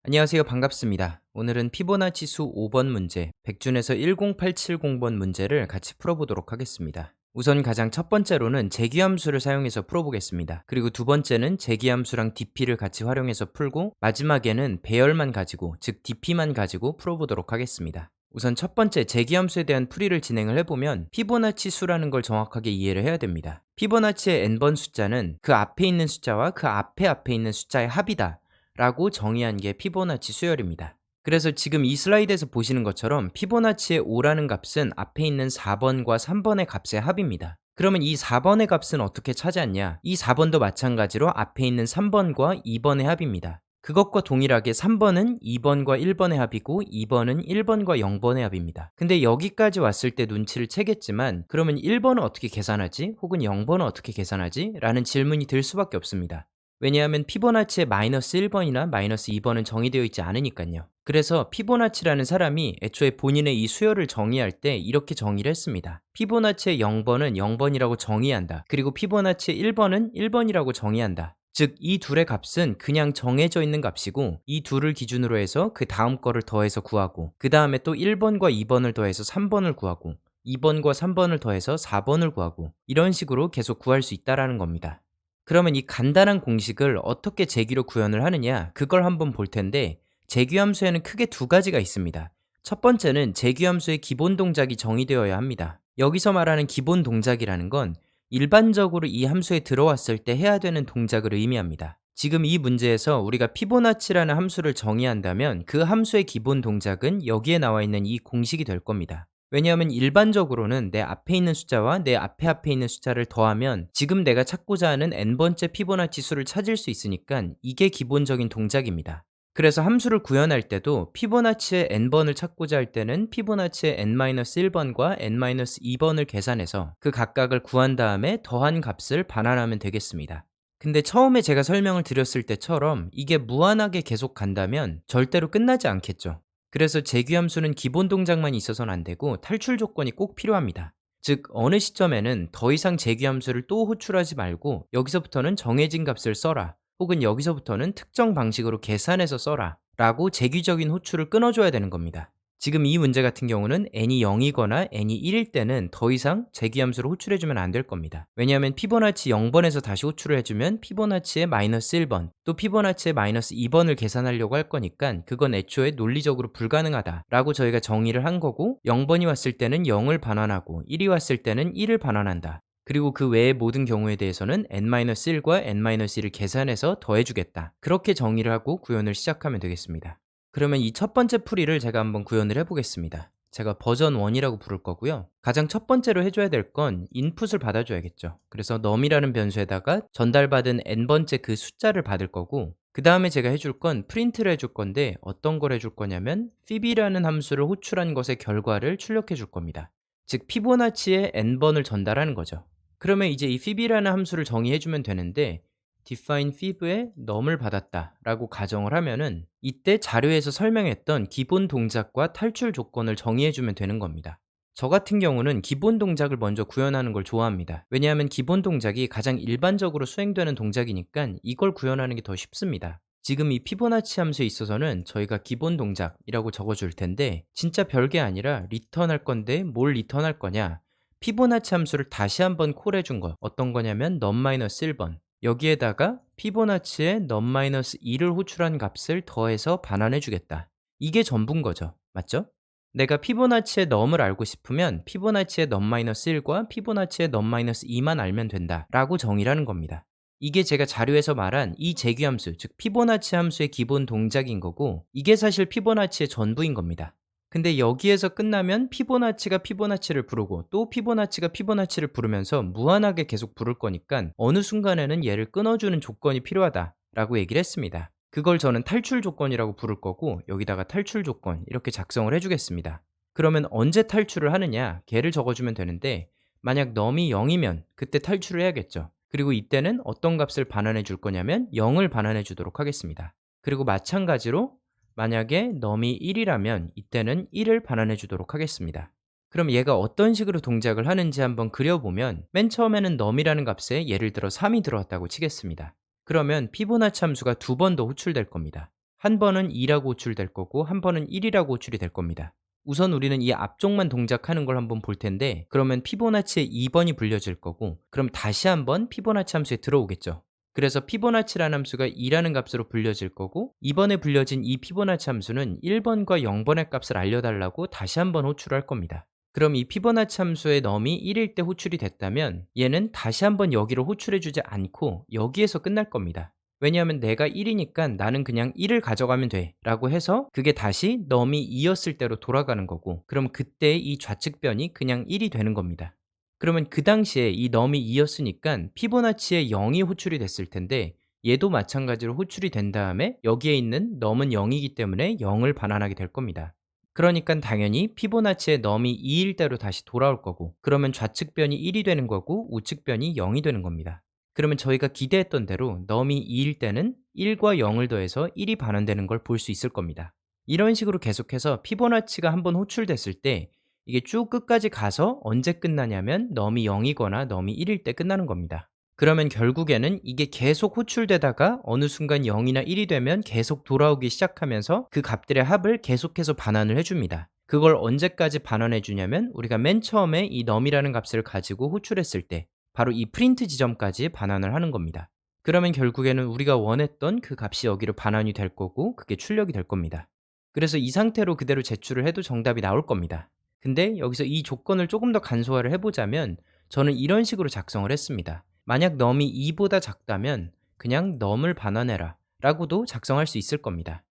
안녕하세요. 반갑습니다. 오늘은 피보나치 수 5번 문제, 백준에서 10870번 문제를 같이 풀어보도록 하겠습니다. 우선 가장 첫 번째로는 재기함수를 사용해서 풀어보겠습니다. 그리고 두 번째는 재기함수랑 dp를 같이 활용해서 풀고, 마지막에는 배열만 가지고, 즉 dp만 가지고 풀어보도록 하겠습니다. 우선 첫 번째 재기함수에 대한 풀이를 진행을 해보면 피보나치 수라는 걸 정확하게 이해를 해야 됩니다. 피보나치의 n번 숫자는 그 앞에 있는 숫자와 그 앞에 있는 숫자의 합이다 라고 정의한 게 피보나치 수열입니다. 그래서 지금 이 슬라이드에서 보시는 것처럼 피보나치의 5라는 값은 앞에 있는 4번과 3번의 값의 합입니다. 그러면 이 4번의 값은 어떻게 찾았냐? 이 4번도 마찬가지로 앞에 있는 3번과 2번의 합입니다. 그것과 동일하게 3번은 2번과 1번의 합이고 2번은 1번과 0번의 합입니다. 근데 여기까지 왔을 때 눈치를 채겠지만, 그러면 1번은 어떻게 계산하지? 혹은 0번은 어떻게 계산하지? 라는 질문이 들 수밖에 없습니다. 왜냐하면 피보나치의 마이너스 1번이나 마이너스 2번은 정의되어 있지 않으니까요. 그래서 피보나치라는 사람이 애초에 본인의 이 수열을 정의할 때 이렇게 정의를 했습니다. 피보나치의 0번은 0번이라고 정의한다. 그리고 피보나치의 1번은 1번이라고 정의한다. 즉, 이 둘의 값은 그냥 정해져 있는 값이고, 이 둘을 기준으로 해서 그 다음 거를 더해서 구하고, 그 다음에 또 1번과 2번을 더해서 3번을 구하고, 2번과 3번을 더해서 4번을 구하고, 이런 식으로 계속 구할 수 있다는 겁니다. 그러면 이 간단한 공식을 어떻게 재규로 구현을 하느냐, 그걸 한번 볼 텐데, 재규함수에는 크게 두 가지가 있습니다. 첫 번째는 재규함수의 기본 동작이 정의되어야 합니다. 여기서 말하는 기본 동작이라는 건 일반적으로 이 함수에 들어왔을 때 해야 되는 동작을 의미합니다. 지금 이 문제에서 우리가 피보나치라는 함수를 정의한다면 그 함수의 기본 동작은 여기에 나와 있는 이 공식이 될 겁니다. 왜냐하면 일반적으로는 내 앞에 있는 숫자와 내 앞에 있는 숫자를 더하면 지금 내가 찾고자 하는 n번째 피보나치 수를 찾을 수 있으니까 이게 기본적인 동작입니다. 그래서 함수를 구현할 때도 피보나치의 n번을 찾고자 할 때는 피보나치의 n-1번과 n-2번을 계산해서 그 각각을 구한 다음에 더한 값을 반환하면 되겠습니다. 근데 처음에 제가 설명을 드렸을 때처럼 이게 무한하게 계속 간다면 절대로 끝나지 않겠죠. 그래서 재규함수는 기본 동작만 있어서는 안 되고 탈출 조건이 꼭 필요합니다. 즉, 어느 시점에는 더 이상 재규함수를 또 호출하지 말고 여기서부터는 정해진 값을 써라, 혹은 여기서부터는 특정 방식으로 계산해서 써라 라고 재규적인 호출을 끊어줘야 되는 겁니다. 지금 이 문제 같은 경우는 n이 0이거나 n이 1일 때는 더 이상 재기함수를 호출해주면 안 될 겁니다. 왜냐하면 피보나치 0번에서 다시 호출을 해주면 피보나치의 마이너스 1번, 또 피보나치의 마이너스 2번을 계산하려고 할 거니까 그건 애초에 논리적으로 불가능하다 라고 저희가 정의를 한 거고, 0번이 왔을 때는 0을 반환하고 1이 왔을 때는 1을 반환한다. 그리고 그 외의 모든 경우에 대해서는 n-1과 n-1을 계산해서 더해주겠다. 그렇게 정의를 하고 구현을 시작하면 되겠습니다. 그러면 이 첫 번째 풀이를 제가 한번 구현을 해보겠습니다. 제가 버전 1이라고 부를 거고요. 가장 첫 번째로 해줘야 될 건 인풋을 받아줘야겠죠. 그래서 num이라는 변수에다가 전달받은 n번째 그 숫자를 받을 거고, 그 다음에 제가 해줄 건 프린트를 해줄 건데, 어떤 걸 해줄 거냐면 fib이라는 함수를 호출한 것의 결과를 출력해 줄 겁니다. 즉 피보나치의 n번을 전달하는 거죠. 그러면 이제 이 fib라는 함수를 정의해주면 되는데, define fib의 num을 받았다 라고 가정을 하면은 이때 자료에서 설명했던 기본 동작과 탈출 조건을 정의해주면 되는 겁니다. 저 같은 경우는 기본 동작을 먼저 구현하는 걸 좋아합니다. 왜냐하면 기본 동작이 가장 일반적으로 수행되는 동작이니까 이걸 구현하는 게 더 쉽습니다. 지금 이 피보나치 함수에 있어서는 저희가 기본 동작이라고 적어줄 텐데, 진짜 별게 아니라 리턴할 건데 뭘 리턴할 거냐, 피보나치 함수를 다시 한번 콜해준 거, 어떤 거냐면 num-1번, 여기에다가 피보나치의 num-2를 호출한 값을 더해서 반환해 주겠다. 이게 전부인 거죠. 맞죠? 내가 피보나치의 num을 알고 싶으면 피보나치의 num-1과 피보나치의 num-2만 알면 된다 라고 정의를 하는 겁니다. 이게 제가 자료에서 말한 이 재규함수, 즉 피보나치 함수의 기본 동작인 거고, 이게 사실 피보나치의 전부인 겁니다. 근데 여기에서 끝나면 피보나치가 피보나치를 부르고 또 피보나치가 피보나치를 부르면서 무한하게 계속 부를 거니까 어느 순간에는 얘를 끊어주는 조건이 필요하다 라고 얘기를 했습니다. 그걸 저는 탈출 조건이라고 부를 거고, 여기다가 탈출 조건 이렇게 작성을 해주겠습니다. 그러면 언제 탈출을 하느냐, 걔를 적어주면 되는데, 만약 num이 0이면 그때 탈출을 해야겠죠. 그리고 이때는 어떤 값을 반환해 줄 거냐면 0을 반환해 주도록 하겠습니다. 그리고 마찬가지로 만약에 num이 1이라면 이때는 1을 반환해 주도록 하겠습니다. 그럼 얘가 어떤 식으로 동작을 하는지 한번 그려보면, 맨 처음에는 num이라는 값에 예를 들어 3이 들어왔다고 치겠습니다. 그러면 피보나치 함수가 두 번 더 호출될 겁니다. 한 번은 2라고 호출될 거고 한 번은 1이라고 호출이 될 겁니다. 우선 우리는 이 앞쪽만 동작하는 걸 한번 볼 텐데, 그러면 피보나치의 2번이 불려질 거고, 그럼 다시 한번 피보나치 함수에 들어오겠죠. 그래서 피보나치라는 함수가 2라는 값으로 불려질 거고, 이번에 불려진 이 피보나치 함수는 1번과 0번의 값을 알려달라고 다시 한번 호출할 겁니다. 그럼 이 피보나치 함수의 넘이 1일 때 호출이 됐다면 얘는 다시 한번 여기로 호출해주지 않고 여기에서 끝날 겁니다. 왜냐하면 내가 1이니까 나는 그냥 1을 가져가면 돼 라고 해서 그게 다시 넘이 2였을 때로 돌아가는 거고, 그럼 그때 이 좌측변이 그냥 1이 되는 겁니다. 그러면 그 당시에 이 넘이 2였으니까 피보나치의 0이 호출이 됐을 텐데, 얘도 마찬가지로 호출이 된 다음에 여기에 있는 넘은 0이기 때문에 0을 반환하게 될 겁니다. 그러니까 당연히 피보나치의 넘이 2일 대로 다시 돌아올 거고, 그러면 좌측변이 1이 되는 거고 우측변이 0이 되는 겁니다. 그러면 저희가 기대했던 대로 넘이 2일 때는 1과 0을 더해서 1이 반환되는 걸 볼 수 있을 겁니다. 이런 식으로 계속해서 피보나치가 한번 호출됐을 때 이게 쭉 끝까지 가서 언제 끝나냐면 넘이 0이거나 넘이 1일 때 끝나는 겁니다. 그러면 결국에는 이게 계속 호출되다가 어느 순간 0이나 1이 되면 계속 돌아오기 시작하면서 그 값들의 합을 계속해서 반환을 해줍니다. 그걸 언제까지 반환해 주냐면 우리가 맨 처음에 이 num이라는 값을 가지고 호출했을 때 바로 이 프린트 지점까지 반환을 하는 겁니다. 그러면 결국에는 우리가 원했던 그 값이 여기로 반환이 될 거고 그게 출력이 될 겁니다. 그래서 이 상태로 그대로 제출을 해도 정답이 나올 겁니다. 근데 여기서 이 조건을 조금 더 간소화를 해보자면 저는 이런 식으로 작성을 했습니다. 만약 num이 2보다 작다면 그냥 num을 반환해라 라고도 작성할 수 있을 겁니다.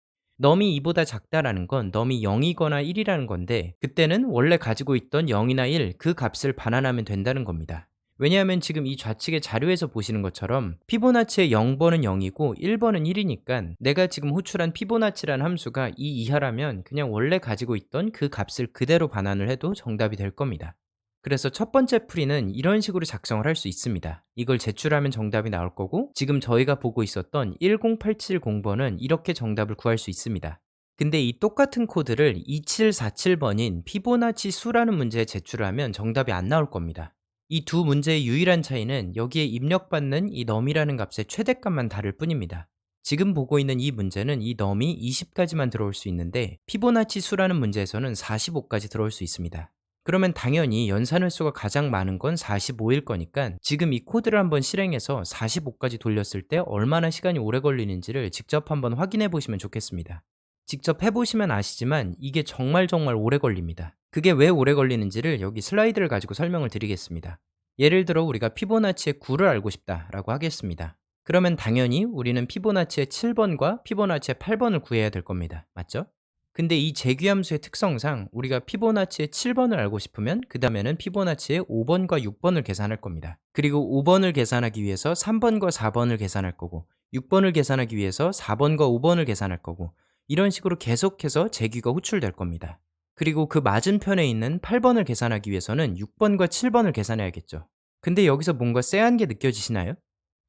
num이 2보다 작다라는 건 num이 0이거나 1이라는 건데, 그때는 원래 가지고 있던 0이나 1 그 값을 반환하면 된다는 겁니다. 왜냐하면 지금 이 좌측의 자료에서 보시는 것처럼 피보나치의 0번은 0이고 1번은 1이니까 내가 지금 호출한 피보나치라는 함수가 이 이하라면 그냥 원래 가지고 있던 그 값을 그대로 반환을 해도 정답이 될 겁니다. 그래서 첫 번째 풀이는 이런 식으로 작성을 할 수 있습니다. 이걸 제출하면 정답이 나올 거고, 지금 저희가 보고 있었던 10870번은 이렇게 정답을 구할 수 있습니다. 근데 이 똑같은 코드를 2747번인 피보나치 수라는 문제에 제출하면 정답이 안 나올 겁니다. 이 두 문제의 유일한 차이는 여기에 입력받는 이 num이라는 값의 최대값만 다를 뿐입니다. 지금 보고 있는 이 문제는 이 num이 20까지만 들어올 수 있는데 피보나치 수라는 문제에서는 45까지 들어올 수 있습니다. 그러면 당연히 연산 횟수가 가장 많은 건 45일 거니까 지금 이 코드를 한번 실행해서 45까지 돌렸을 때 얼마나 시간이 오래 걸리는지를 직접 한번 확인해 보시면 좋겠습니다. 직접 해보시면 아시지만 이게 정말 오래 걸립니다. 그게 왜 오래 걸리는지를 여기 슬라이드를 가지고 설명을 드리겠습니다. 예를 들어 우리가 피보나치의 9를 알고 싶다라고 하겠습니다. 그러면 당연히 우리는 피보나치의 7번과 피보나치의 8번을 구해야 될 겁니다. 맞죠? 근데 이 재귀함수의 특성상 우리가 피보나치의 7번을 알고 싶으면 그 다음에는 피보나치의 5번과 6번을 계산할 겁니다. 그리고 5번을 계산하기 위해서 3번과 4번을 계산할 거고, 6번을 계산하기 위해서 4번과 5번을 계산할 거고, 이런 식으로 계속해서 재귀가 호출될 겁니다. 그리고 그 맞은편에 있는 8번을 계산하기 위해서는 6번과 7번을 계산해야겠죠. 근데 여기서 뭔가 쎄한 게 느껴지시나요?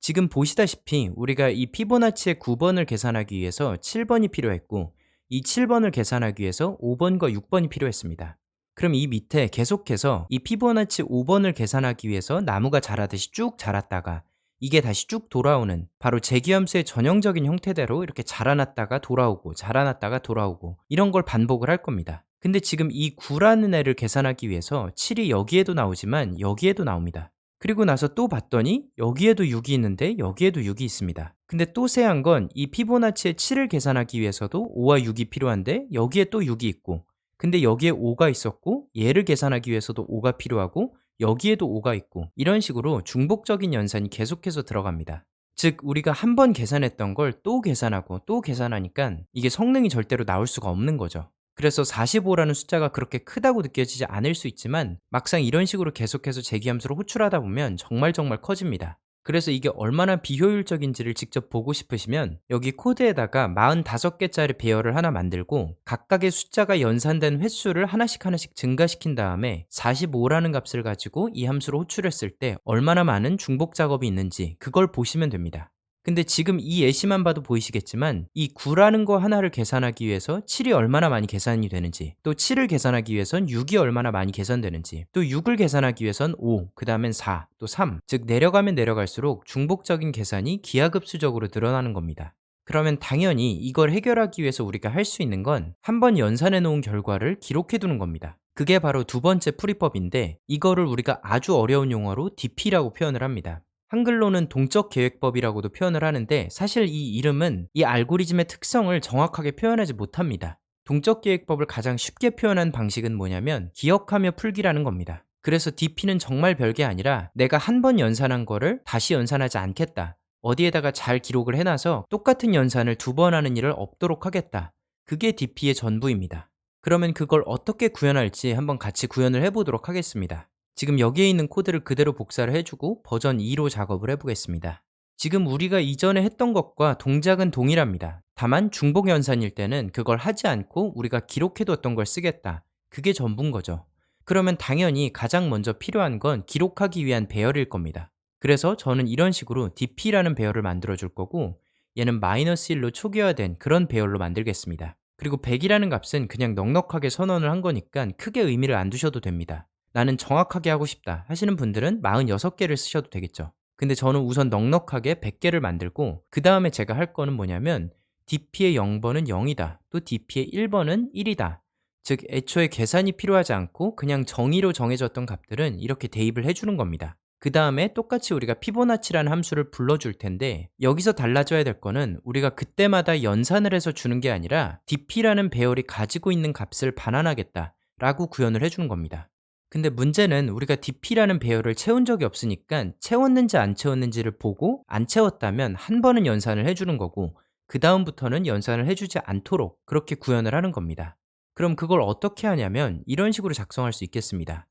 지금 보시다시피 우리가 이 피보나치의 9번을 계산하기 위해서 7번이 필요했고, 이 7번을 계산하기 위해서 5번과 6번이 필요했습니다. 그럼 이 밑에 계속해서 이 피보나치 5번을 계산하기 위해서 나무가 자라듯이 쭉 자랐다가 이게 다시 쭉 돌아오는 바로 재귀함수의 전형적인 형태대로 이렇게 자라났다가 돌아오고 자라났다가 돌아오고 이런 걸 반복을 할 겁니다. 근데 지금 이 9라는 애를 계산하기 위해서 7이 여기에도 나오지만 여기에도 나옵니다. 그리고 나서 또 봤더니 여기에도 6이 있는데 여기에도 6이 있습니다. 근데 또 쎄한 건 이 피보나치의 7을 계산하기 위해서도 5와 6이 필요한데 여기에 또 6이 있고, 근데 여기에 5가 있었고 얘를 계산하기 위해서도 5가 필요하고 여기에도 5가 있고, 이런 식으로 중복적인 연산이 계속해서 들어갑니다. 즉 우리가 한 번 계산했던 걸 또 계산하고 또 계산하니까 이게 성능이 절대로 나올 수가 없는 거죠. 그래서 45라는 숫자가 그렇게 크다고 느껴지지 않을 수 있지만 막상 이런 식으로 계속해서 재귀함수를 호출하다 보면 정말 커집니다. 그래서 이게 얼마나 비효율적인지를 직접 보고 싶으시면 여기 코드에다가 45개짜리 배열을 하나 만들고 각각의 숫자가 연산된 횟수를 하나씩 증가시킨 다음에 45라는 값을 가지고 이 함수를 호출했을 때 얼마나 많은 중복 작업이 있는지 그걸 보시면 됩니다. 근데 지금 이 예시만 봐도 보이시겠지만 이 9라는 거 하나를 계산하기 위해서 7이 얼마나 많이 계산이 되는지, 또 7을 계산하기 위해선 6이 얼마나 많이 계산되는지, 또 6을 계산하기 위해선 5, 그 다음엔 4, 또 3, 즉 내려가면 내려갈수록 중복적인 계산이 기하급수적으로 늘어나는 겁니다. 그러면 당연히 이걸 해결하기 위해서 우리가 할 수 있는 건 한번 연산해 놓은 결과를 기록해 두는 겁니다. 그게 바로 두 번째 풀이법인데, 이거를 우리가 아주 어려운 용어로 DP라고 표현을 합니다. 한글로는 동적 계획법이라고도 표현을 하는데, 사실 이 이름은 이 알고리즘의 특성을 정확하게 표현하지 못합니다. 동적 계획법을 가장 쉽게 표현한 방식은 뭐냐면 기억하며 풀기라는 겁니다. 그래서 DP는 정말 별게 아니라 내가 한 번 연산한 거를 다시 연산하지 않겠다, 어디에다가 잘 기록을 해놔서 똑같은 연산을 두 번 하는 일을 없도록 하겠다, 그게 DP의 전부입니다. 그러면 그걸 어떻게 구현할지 한번 같이 구현을 해보도록 하겠습니다. 지금 여기에 있는 코드를 그대로 복사를 해주고 버전 2로 작업을 해보겠습니다. 지금 우리가 이전에 했던 것과 동작은 동일합니다. 다만 중복 연산일 때는 그걸 하지 않고 우리가 기록해뒀던 걸 쓰겠다, 그게 전부인 거죠. 그러면 당연히 가장 먼저 필요한 건 기록하기 위한 배열일 겁니다. 그래서 저는 이런 식으로 dp라는 배열을 만들어 줄 거고, 얘는 -1로 초기화된 그런 배열로 만들겠습니다. 그리고 100이라는 값은 그냥 넉넉하게 선언을 한 거니까 크게 의미를 안 두셔도 됩니다. 나는 정확하게 하고 싶다 하시는 분들은 46개를 쓰셔도 되겠죠. 근데 저는 우선 넉넉하게 100개를 만들고, 그 다음에 제가 할 거는 뭐냐면 dp의 0번은 0이다, 또 dp의 1번은 1이다, 즉 애초에 계산이 필요하지 않고 그냥 정의로 정해졌던 값들은 이렇게 대입을 해주는 겁니다. 그 다음에 똑같이 우리가 피보나치라는 함수를 불러줄 텐데, 여기서 달라져야 될 거는 우리가 그때마다 연산을 해서 주는 게 아니라 dp라는 배열이 가지고 있는 값을 반환하겠다 라고 구현을 해주는 겁니다. 근데 문제는 우리가 dp라는 배열을 채운 적이 없으니까 채웠는지 안 채웠는지를 보고 안 채웠다면 한 번은 연산을 해주는 거고, 그 다음부터는 연산을 해주지 않도록 그렇게 구현을 하는 겁니다. 그럼 그걸 어떻게 하냐면 이런 식으로 작성할 수 있겠습니다.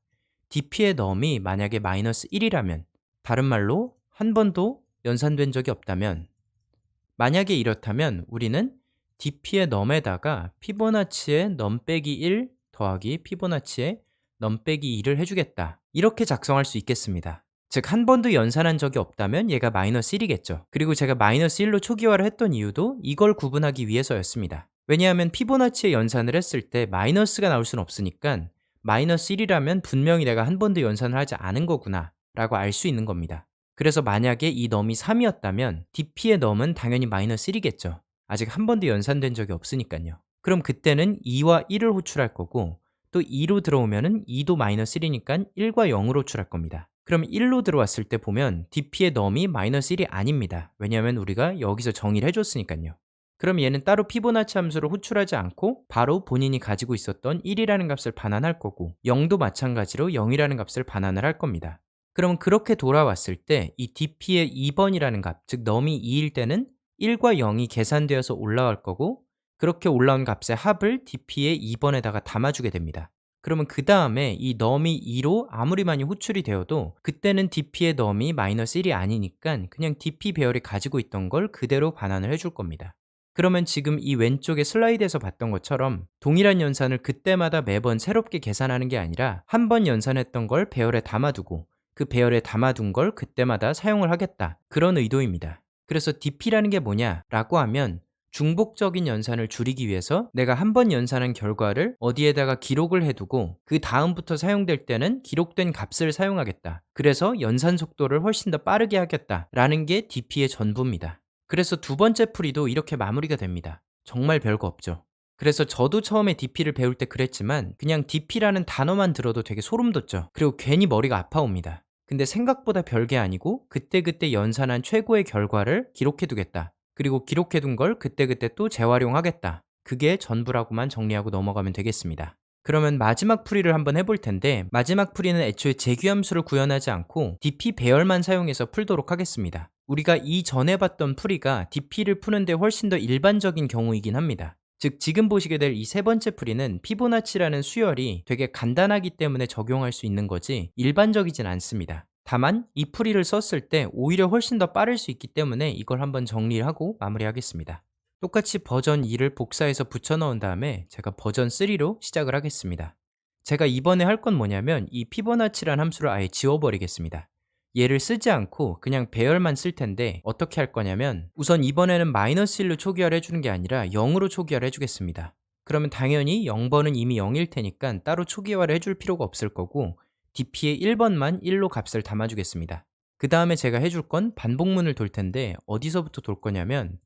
dp의 넘이 만약에 -1이라면, 다른 말로 한 번도 연산된 적이 없다면, 만약에 이렇다면 우리는 dp의 넘에다가 피보나치의 넘 빼기 1 더하기 피보나치의 넘 빼기 2를 해주겠다, 이렇게 작성할 수 있겠습니다. 즉 한 번도 연산한 적이 없다면 얘가 -1이겠죠. 그리고 제가 -1로 초기화를 했던 이유도 이걸 구분하기 위해서였습니다. 왜냐하면 피보나치의 연산을 했을 때 마이너스가 나올 수는 없으니까 -1이라면 분명히 내가 한 번도 연산을 하지 않은 거구나 라고 알 수 있는 겁니다. 그래서 만약에 이 넘이 3이었다면 dp의 넘은 당연히 -1이겠죠. 아직 한 번도 연산된 적이 없으니까요. 그럼 그때는 2와 1을 호출할 거고, 또 2로 들어오면은 2도 -1이니까 1과 0을 호출할 겁니다. 그럼 1로 들어왔을 때 보면 dp의 넘이 -1이 아닙니다. 왜냐하면 우리가 여기서 정의를 해줬으니까요. 그럼 얘는 따로 피보나치 함수를 호출하지 않고 바로 본인이 가지고 있었던 1이라는 값을 반환할 거고, 0도 마찬가지로 0이라는 값을 반환을 할 겁니다. 그럼 그렇게 돌아왔을 때 이 dp의 2번이라는 값, 즉 넘이 2일 때는 1과 0이 계산되어서 올라갈 거고, 그렇게 올라온 값의 합을 dp의 2번에다가 담아주게 됩니다. 그러면 그 다음에 이 넘이 2로 아무리 많이 호출이 되어도 그때는 dp의 넘이 -1이 아니니까 그냥 dp 배열이 가지고 있던 걸 그대로 반환을 해줄 겁니다. 그러면 지금 이 왼쪽에 슬라이드에서 봤던 것처럼 동일한 연산을 그때마다 매번 새롭게 계산하는 게 아니라 한 번 연산했던 걸 배열에 담아두고 그 배열에 담아둔 걸 그때마다 사용을 하겠다, 그런 의도입니다. 그래서 dp라는 게 뭐냐 라고 하면 중복적인 연산을 줄이기 위해서 내가 한 번 연산한 결과를 어디에다가 기록을 해두고 그 다음부터 사용될 때는 기록된 값을 사용하겠다, 그래서 연산 속도를 훨씬 더 빠르게 하겠다 라는 게 dp의 전부입니다. 그래서 두 번째 풀이도 이렇게 마무리가 됩니다. 정말 별거 없죠. 그래서 저도 처음에 dp를 배울 때 그랬지만 그냥 dp라는 단어만 들어도 되게 소름 돋죠. 그리고 괜히 머리가 아파옵니다. 근데 생각보다 별게 아니고 그때그때 연산한 최고의 결과를 기록해두겠다, 그리고 기록해둔 걸 그때그때 또 재활용하겠다, 그게 전부라고만 정리하고 넘어가면 되겠습니다. 그러면 마지막 풀이를 한번 해볼 텐데, 마지막 풀이는 애초에 재규함수를 구현하지 않고 dp 배열만 사용해서 풀도록 하겠습니다. 우리가 이전에 봤던 풀이가 dp를 푸는데 훨씬 더 일반적인 경우이긴 합니다. 즉 지금 보시게 될 이 세 번째 풀이는 피보나치라는 수열이 되게 간단하기 때문에 적용할 수 있는 거지 일반적이진 않습니다. 다만 이 풀이를 썼을 때 오히려 훨씬 더 빠를 수 있기 때문에 이걸 한번 정리를 하고 마무리하겠습니다. 똑같이 버전 2를 복사해서 붙여 넣은 다음에 제가 버전 3로 시작을 하겠습니다. 제가 이번에 할 건 뭐냐면 이 피보나치란 함수를 아예 지워버리겠습니다. 얘를 쓰지 않고 그냥 배열만 쓸 텐데, 어떻게 할 거냐면 우선 이번에는 -1로 초기화를 해주는 게 아니라 0으로 초기화를 해주겠습니다. 그러면 당연히 0번은 이미 0일 테니까 따로 초기화를 해줄 필요가 없을 거고, dp의 1번만 1로 값을 담아주겠습니다. 그 다음에 제가 해줄 건 반복문을 돌 텐데, 어디서부터 돌 거냐면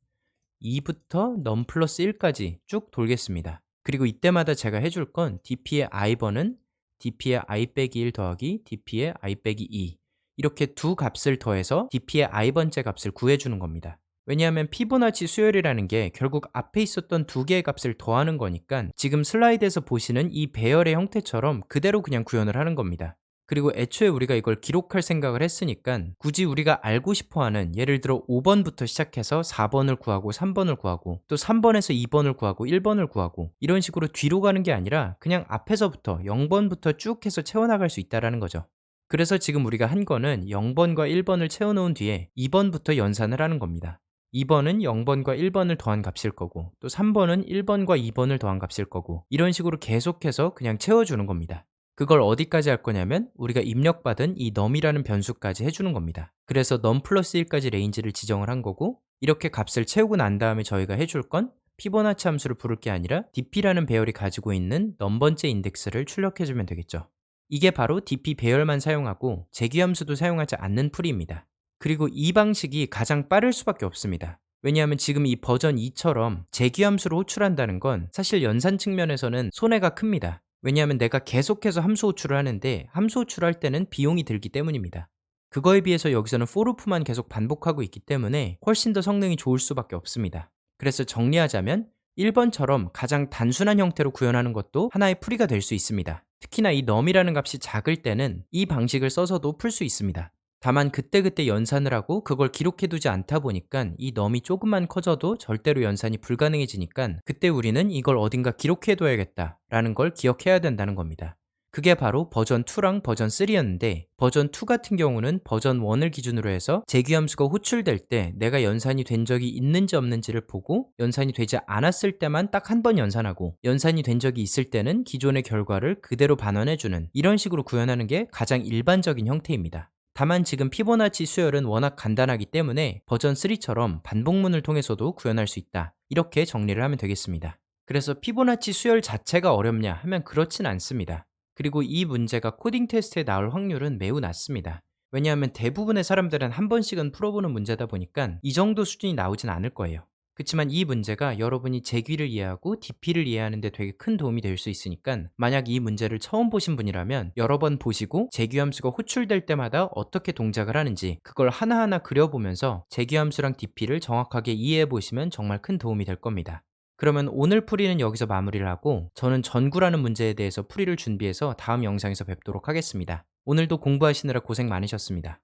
2부터 넘 플러스 1까지 쭉 돌겠습니다. 그리고 이때마다 제가 해줄 건 dp의 i번은 dp의 i 빼기 1 더하기 dp의 i 빼기 2 이렇게 두 값을 더해서 dp의 i번째 값을 구해주는 겁니다. 왜냐하면 피보나치 수열이라는 게 결국 앞에 있었던 두 개의 값을 더하는 거니까 지금 슬라이드에서 보시는 이 배열의 형태처럼 그대로 그냥 구현을 하는 겁니다. 그리고 애초에 우리가 이걸 기록할 생각을 했으니까 굳이 우리가 알고 싶어하는, 예를 들어 5번부터 시작해서 4번을 구하고 3번을 구하고 또 3번에서 2번을 구하고 1번을 구하고 이런 식으로 뒤로 가는 게 아니라 그냥 앞에서부터 0번부터 쭉 해서 채워나갈 수 있다는 거죠. 그래서 지금 우리가 한 거는 0번과 1번을 채워놓은 뒤에 2번부터 연산을 하는 겁니다. 2번은 0번과 1번을 더한 값일 거고 또 3번은 1번과 2번을 더한 값일 거고 이런 식으로 계속해서 그냥 채워주는 겁니다. 그걸 어디까지 할 거냐면 우리가 입력받은 이 num이라는 변수까지 해주는 겁니다. 그래서 num 플러스 1까지 레인지를 지정을 한 거고 이렇게 값을 채우고 난 다음에 저희가 해줄 건 피보나치 함수를 부를 게 아니라 dp라는 배열이 가지고 있는 넘번째 인덱스를 출력해주면 되겠죠. 이게 바로 dp 배열만 사용하고 재규함수도 사용하지 않는 풀이입니다. 그리고 이 방식이 가장 빠를 수밖에 없습니다. 왜냐하면 지금 이 버전 2처럼 재규함수로 호출한다는 건 사실 연산 측면에서는 손해가 큽니다. 왜냐하면 내가 계속해서 함수 호출을 하는데 함수 호출할 때는 비용이 들기 때문입니다. 그거에 비해서 여기서는 for loop만 계속 반복하고 있기 때문에 훨씬 더 성능이 좋을 수밖에 없습니다. 그래서 정리하자면 1번처럼 가장 단순한 형태로 구현하는 것도 하나의 풀이가 될 수 있습니다. 특히나 이 num이라는 값이 작을 때는 이 방식을 써서도 풀 수 있습니다. 다만 그때그때 연산을 하고 그걸 기록해두지 않다 보니까 이 num이 조금만 커져도 절대로 연산이 불가능해지니까 그때 우리는 이걸 어딘가 기록해둬야겠다 라는 걸 기억해야 된다는 겁니다. 그게 바로 버전 2랑 버전 3였는데 버전 2 같은 경우는 버전 1을 기준으로 해서 재규함수가 호출될 때 내가 연산이 된 적이 있는지 없는지를 보고 연산이 되지 않았을 때만 딱 한 번 연산하고 연산이 된 적이 있을 때는 기존의 결과를 그대로 반환해주는 이런 식으로 구현하는 게 가장 일반적인 형태입니다. 다만 지금 피보나치 수열은 워낙 간단하기 때문에 버전 3처럼 반복문을 통해서도 구현할 수 있다. 이렇게 정리를 하면 되겠습니다. 그래서 피보나치 수열 자체가 어렵냐 하면 그렇진 않습니다. 그리고 이 문제가 코딩 테스트에 나올 확률은 매우 낮습니다. 왜냐하면 대부분의 사람들은 한 번씩은 풀어보는 문제다 보니까 이 정도 수준이 나오진 않을 거예요. 그렇지만 이 문제가 여러분이 재규를 이해하고 dp를 이해하는 데 되게 큰 도움이 될 수 있으니까 만약 이 문제를 처음 보신 분이라면 여러 번 보시고 재규함수가 호출될 때마다 어떻게 동작을 하는지 그걸 하나하나 그려보면서 재규함수랑 dp를 정확하게 이해해 보시면 정말 큰 도움이 될 겁니다. 그러면 오늘 풀이는 여기서 마무리를 하고 저는 전구라는 문제에 대해서 풀이를 준비해서 다음 영상에서 뵙도록 하겠습니다. 오늘도 공부하시느라 고생 많으셨습니다.